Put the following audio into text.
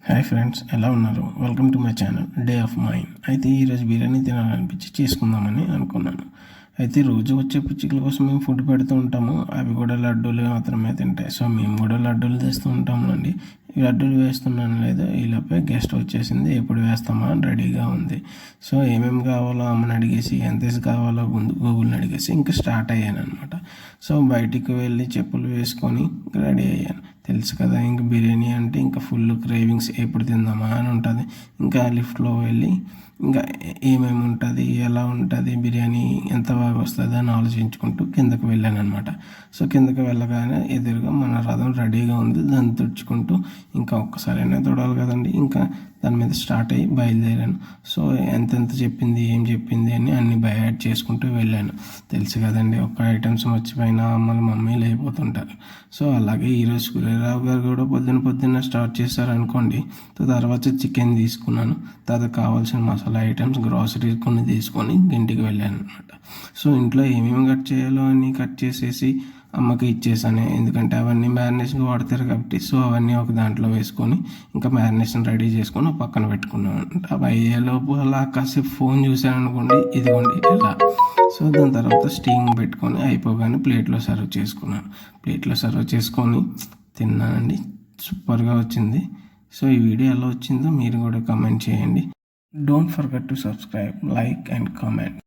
Hi friends, ఎలా ఉన్నారు? Welcome to my channel day of mine. అయితే ఈరోజు బిర్యానీ తినాలనిపించి చేసుకుందామని అనుకున్నాను. అయితే రోజు వచ్చే పిచ్చుకల కోసం మేము ఫుడ్ పెడుతూ ఉంటాము. అవి కూడా లడ్డూలు మాత్రమే తింటాయి. సో మేము కూడా లడ్డూలు తెస్తూ ఉంటాము అండి. ఈ లడ్డూలు వేస్తున్నాను లేదా ఈలోపే గెస్ట్ వచ్చేసింది. ఎప్పుడు వేస్తామా అని రెడీగా ఉంది. సో ఏమేమి కావాలో అమ్మని అడిగేసి, ఎంత కావాలో ముందు గూగుల్ని అడిగేసి ఇంకా స్టార్ట్ అయ్యాను అనమాట. సో బయటికి వెళ్ళి చెప్పులు వేసుకొని రెడీ అయ్యాను. తెలుసు కదా, ఇంకా బిర్యానీ అంటే ఇంకా ఫుల్ క్రేవింగ్స్, ఎప్పుడు తిందామా అని ఉంటుంది. ఇంకా లిఫ్ట్లో వెళ్ళి ఇంకా ఏమేమి ఉంటుంది, ఎలా ఉంటుంది బిర్యానీ, ఎంత బాగా వస్తుంది అని ఆలోచించుకుంటూ కిందకు వెళ్ళాను అనమాట. సో కిందకి వెళ్ళగానే ఎదురుగా మన రథం రెడీగా ఉంది. దాన్ని తుడుచుకుంటూ ఇంకా ఒక్కసారైనా చూడాలి కదండి, ఇంకా దాని మీద స్టార్ట్ అయ్యి బయలుదేరాను. సో ఎంతెంత చెప్పింది, ఏం చెప్పింది అని అన్ని బై యాడ్ చేసుకుంటూ వెళ్ళాను. తెలుసు కదండి, ఒక ఐటమ్స్ మర్చిపోయినా అమ్మలు మమ్మీలు అయిపోతుంటారు. సో అలాగే ఈరోజు సూర్యరావు గారు కూడా పొద్దున్న స్టార్ట్ చేశారనుకోండి. తర్వాత చికెన్ తీసుకున్నాను. తర్వాత కావాల్సిన మసాలా ఐటమ్స్, గ్రాసరీస్ కొన్ని తీసుకొని ఇంటికి వెళ్ళాను అనమాట. సో ఇంట్లో ఏమేమి కట్ చేయాలో అన్నీ కట్ చేసేసి అమ్మకి ఇచ్చేసాను. ఎందుకంటే అవన్నీ మ్యారినేషన్కి వాడతారు కాబట్టి. సో అవన్నీ ఒక దాంట్లో వేసుకొని ఇంకా మ్యారినేషన్ రెడీ చేసుకొని పక్కన పెట్టుకున్నాను. అవి అయ్యేలోపు అలా కాసేపు ఫోన్ చూశాను అనుకోండి, ఇదిగోండి ఇలా. సో దాని తర్వాత స్టీమ్ పెట్టుకొని అయిపోగానే ప్లేట్లో సర్వ్ చేసుకున్నాను. ప్లేట్లో సర్వ్ చేసుకొని తిన్నానండి. సూపర్గా వచ్చింది. సో ఈ వీడియో ఎలా వచ్చిందో మీరు కూడా కామెంట్ చేయండి. Don't forget to subscribe, like and comment.